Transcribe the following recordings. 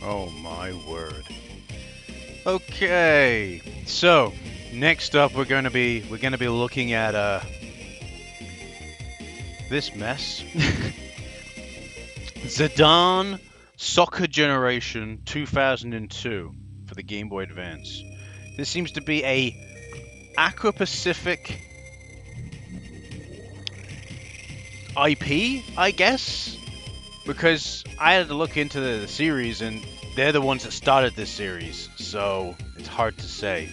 Oh my word. Okay, so next up we're gonna be looking at this mess. Zidane Soccer Generation 2002 for the Game Boy Advance. This seems to be a Aqua Pacific IP, I guess, because I had to look into the series and they're the ones that started this series, so it's hard to say.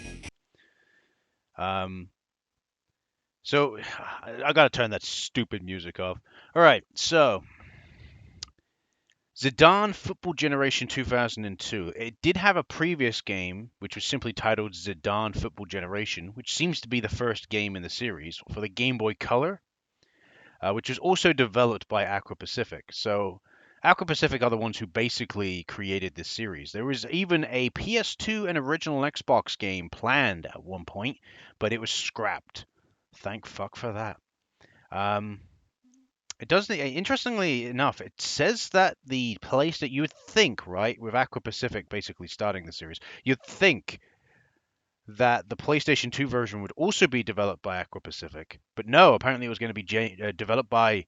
So I gotta turn that stupid music off. All right, so Zidane Football Generation 2002. It did have a previous game which was simply titled Zidane Football Generation, which seems to be the first game in the series for the Game Boy Color, which was also developed by Aqua Pacific. So Aqua Pacific are the ones who basically created this series. There was even a PS2 and original Xbox game planned at one point, but it was scrapped. Thank fuck for that. It does. Interestingly enough, it says that the place that you would think, right, with Aqua Pacific basically starting the series, you'd think that the PlayStation 2 version would also be developed by Aqua Pacific, but no. Apparently, it was going to be developed by.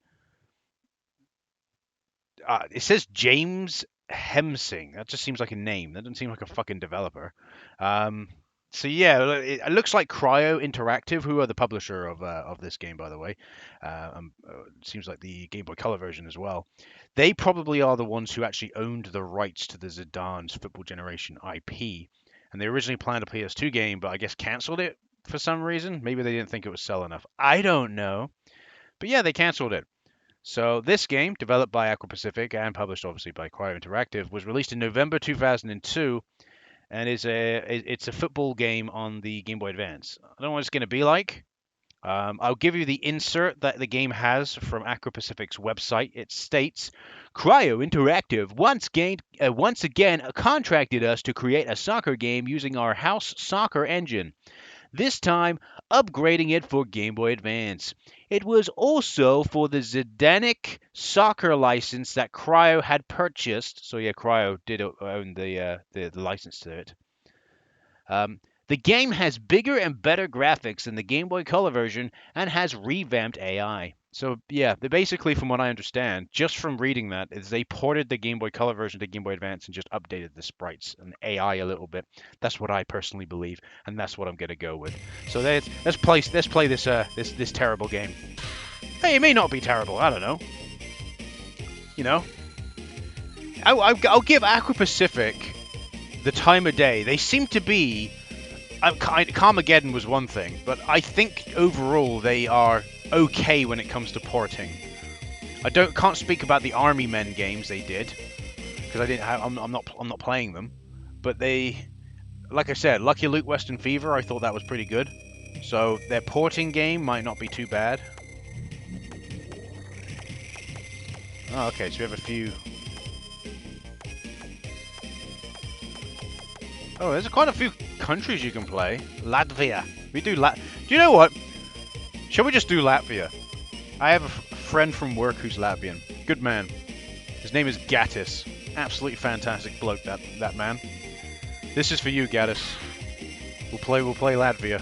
It says James Hemsing. That just seems like a name. That doesn't seem like a fucking developer. Um, so yeah, it looks like Cryo Interactive, who are the publisher of this game, by the way. It seems like the Game Boy Color version as well. They probably are the ones who actually owned the rights to the Zidane's Football Generation IP, and they originally planned a PS2 game, but I guess canceled it for some reason. Maybe they didn't think it would sell enough. I don't know, but yeah, they canceled it. So this game, developed by Aqua Pacific and published obviously by Cryo Interactive, was released in November 2002 and it's a football game on the Game Boy Advance. I don't know what it's going to be like. I'll give you the insert that the game has from Aqua Pacific's website. It states, "Cryo Interactive once again contracted us to create a soccer game using our house soccer engine. This time upgrading it for Game Boy Advance. It was also for the Zidanic soccer license that Cryo had purchased." So yeah, Cryo did own the license to it. The game has bigger and better graphics than the Game Boy Color version and has revamped AI. So yeah, they basically, from what I understand, just from reading that, is they ported the Game Boy Color version to Game Boy Advance and just updated the sprites and AI a little bit. That's what I personally believe, and that's what I'm gonna go with. So let's play this terrible game. Hey, it may not be terrible. I don't know. You know, I'll give Aqua Pacific the time of day. They seem to be. Carmageddon was one thing, but I think overall they are okay when it comes to porting. Can't speak about the Army Men games they did because I'm not playing them, but they, like I said, Lucky Luke Western Fever, I thought that was pretty good. So their porting game might not be too bad. Oh, okay, so we have a few. Oh, there's quite a few countries you can play. Latvia. Do you know what? Shall we just do Latvia? I have a friend from work who's Latvian. Good man. His name is Gatis. Absolutely fantastic bloke, that man. This is for you, Gatis. We'll play Latvia.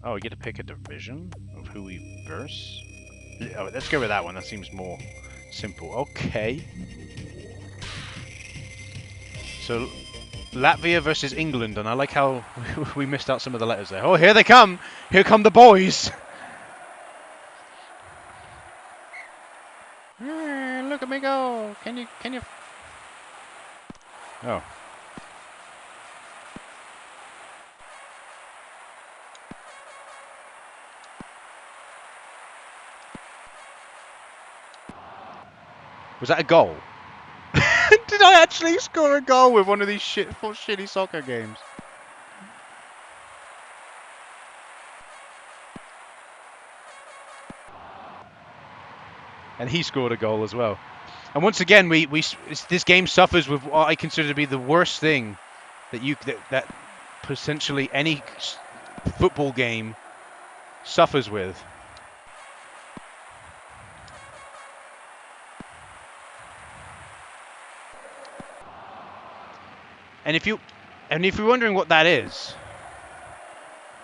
Oh, we get to pick a division of who we verse. Oh, let's go with that one. That seems more simple. Okay. So, Latvia versus England, and I like how we missed out some of the letters there. Oh, here they come! Here come the boys! Look at me go! Can you... Oh. Was that a goal? Did I actually score a goal with one of these shitty soccer games? And he scored a goal as well. And once again, this game suffers with what I consider to be the worst thing that potentially any football game suffers with. And if you're wondering what that is,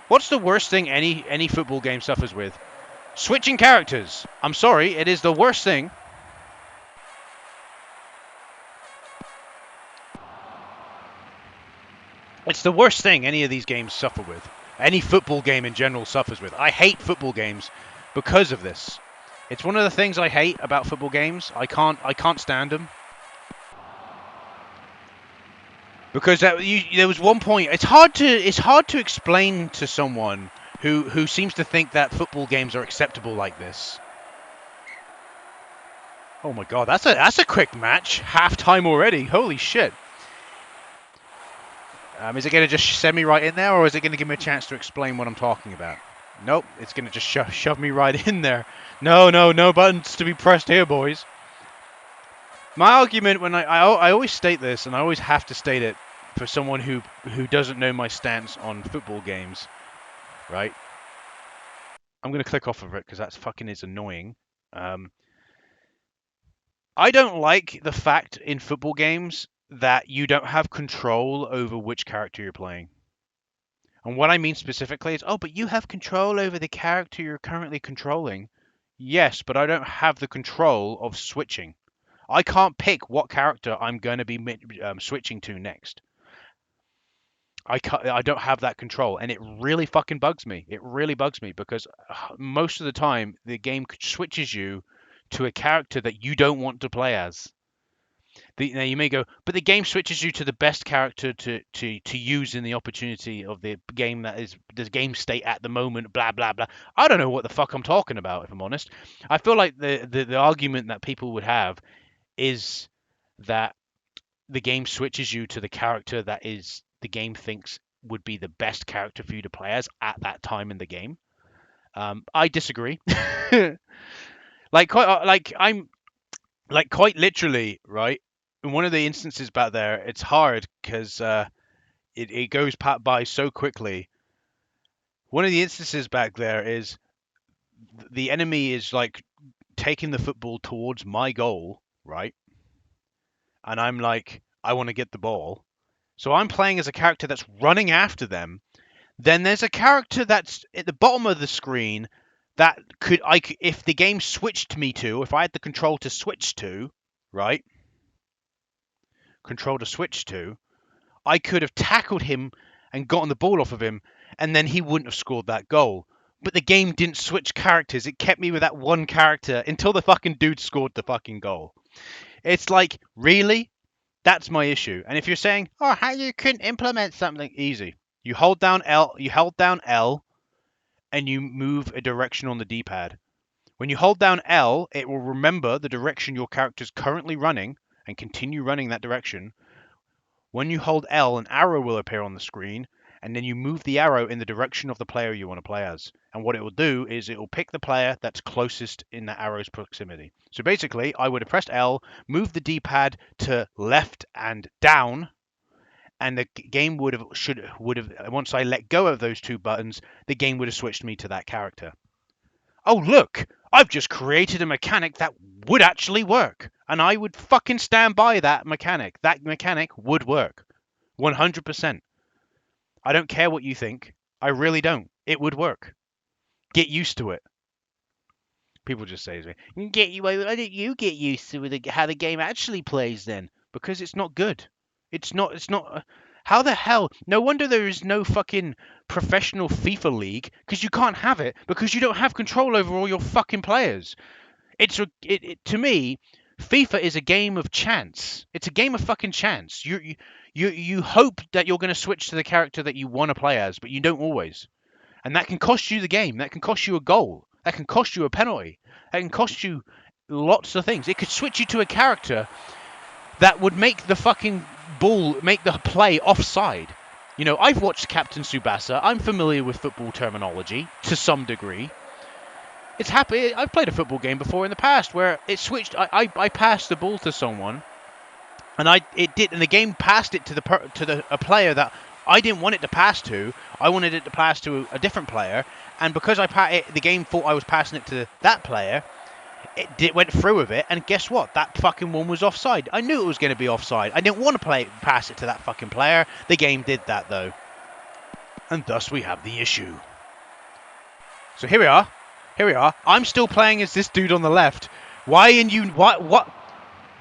what's the worst thing any football game suffers with? Switching characters. I'm sorry, it is the worst thing. It's the worst thing any of these games suffer with. Any football game in general suffers with. I hate football games because of this. It's one of the things I hate about football games. I can't stand them. Because there was one point. It's hard to explain to someone who seems to think that football games are acceptable like this. Oh my god, that's a quick match. Half time already. Holy shit. Is it going to just send me right in there, or is it going to give me a chance to explain what I'm talking about? Nope, it's going to just shove me right in there. No buttons to be pressed here, boys. My argument, when I always state this, and I always have to state it for someone who doesn't know my stance on football games, right? I'm going to click off of it because that fucking is annoying. I don't like the fact in football games that you don't have control over which character you're playing. And what I mean specifically is, oh, but you have control over the character you're currently controlling. Yes, but I don't have the control of switching. I can't pick what character I'm going to be switching to next. I don't have that control, and it really fucking bugs me. It really bugs me because most of the time the game switches you to a character that you don't want to play as. Now you may go, but the game switches you to the best character to use in the opportunity of the game that is the game state at the moment, blah, blah, blah. I don't know what the fuck I'm talking about, if I'm honest. I feel like the argument that people would have is that the game switches you to the character that is the game thinks would be the best character for you to play as at that time in the game. I disagree. Quite literally, right? In one of the instances back there, it's hard because it goes by so quickly. One of the instances back there is the enemy is like taking the football towards my goal, right? And I'm like, I want to get the ball. So I'm playing as a character that's running after them. Then there's a character that's at the bottom of the screen that if the game switched me to, if I had the control to switch to, right? Control to switch to, I could have tackled him and gotten the ball off of him, and then he wouldn't have scored that goal. But the game didn't switch characters. It kept me with that one character until the fucking dude scored the fucking goal. It's like, really? That's my issue. And if you're saying, oh, how you couldn't implement something easy. You held down L, and you move a direction on the D-pad. When you hold down L, it will remember the direction your character's currently running and continue running that direction. When you hold L, an arrow will appear on the screen, and then you move the arrow in the direction of the player you want to play as. And what it will do is it will pick the player that's closest in the arrow's proximity. So basically, I would have pressed L, moved the D-pad to left and down, and the game would have once I let go of those two buttons, the game would have switched me to that character. Oh look, I've just created a mechanic that would actually work, and I would fucking stand by that mechanic. That mechanic would work, 100%. I don't care what you think. I really don't. It would work. Get used to it. People just say to me, why don't you get used to how the game actually plays then? Because it's not good. It's not. How the hell? No wonder there is no fucking professional FIFA league, because you can't have it because you don't have control over all your fucking players. To me, FIFA is a game of chance. It's a game of fucking chance. You hope that you're going to switch to the character that you want to play as, but you don't always. And that can cost you the game. That can cost you a goal. That can cost you a penalty. That can cost you lots of things. It could switch you to a character that would make the fucking make the play offside. You know, I've watched Captain Tsubasa. I'm familiar with football terminology to some degree. It's happy. I've played a football game before in the past where it switched. I passed the ball to someone, and the game passed it to a player that I didn't want it to pass to. I wanted it to pass to a different player, and because the game thought I was passing it to that player, went through with it, and guess what? That fucking one was offside. I knew it was going to be offside. I didn't want to pass it to that fucking player. The game did that though, and thus we have the issue. So here we are. Here we are. I'm still playing as this dude on the left. Why? And you? What?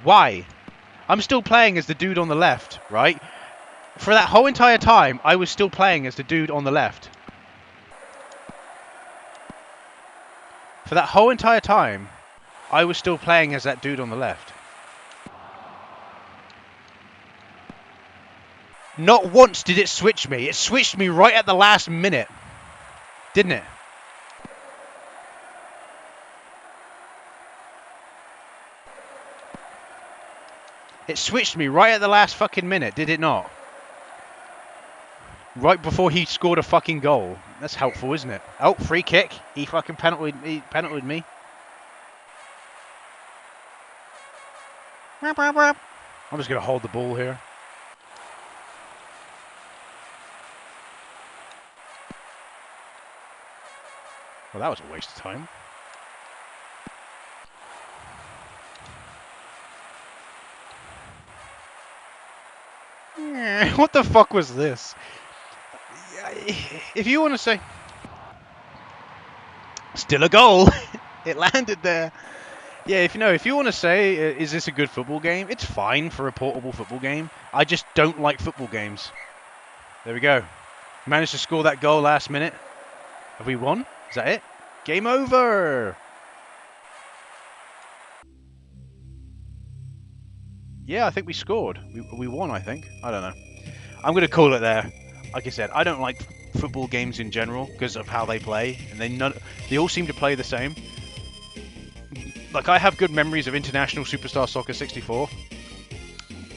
Why? I'm still playing as the dude on the left, right? For that whole entire time, I was still playing as the dude on the left. For that whole entire time, I was still playing as that dude on the left. Not once did it switch me. It switched me right at the last minute. Didn't it? It switched me right at the last fucking minute, did it not? Right before he scored a fucking goal. That's helpful, isn't it? Oh, free kick. He fucking penaltied me. I'm just going to hold the ball here. Well, that was a waste of time. What the fuck was this? If you want to say... Still a goal. It landed there. Yeah, if you want to say, is this a good football game? It's fine for a portable football game. I just don't like football games. There we go. Managed to score that goal last minute. Have we won? Is that it? Game over! Yeah, I think we scored. We won, I think. I don't know. I'm going to call it there. Like I said, I don't like football games in general because of how they play. And they all seem to play the same. Like, I have good memories of International Superstar Soccer 64.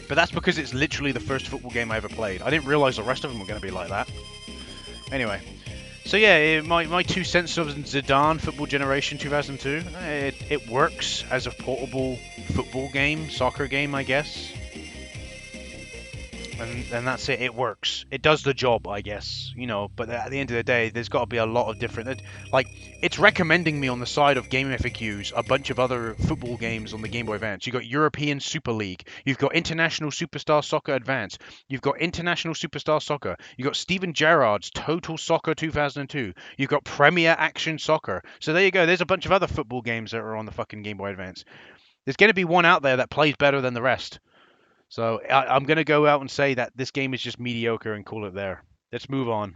But that's because it's literally the first football game I ever played. I didn't realize the rest of them were going to be like that. Anyway. So yeah, my 2 cents of Zidane Football Generation 2002. It works as a portable football game, soccer game, I guess. And that's it. It works. It does the job, I guess. You know, but at the end of the day, there's got to be a lot of different... Like, it's recommending me on the side of Game FAQs a bunch of other football games on the Game Boy Advance. You've got European Super League. You've got International Superstar Soccer Advance. You've got International Superstar Soccer. You've got Steven Gerrard's Total Soccer 2002. You've got Premier Action Soccer. So there you go. There's a bunch of other football games that are on the fucking Game Boy Advance. There's going to be one out there that plays better than the rest. So I'm going to go out and say that this game is just mediocre and call it there. Let's move on.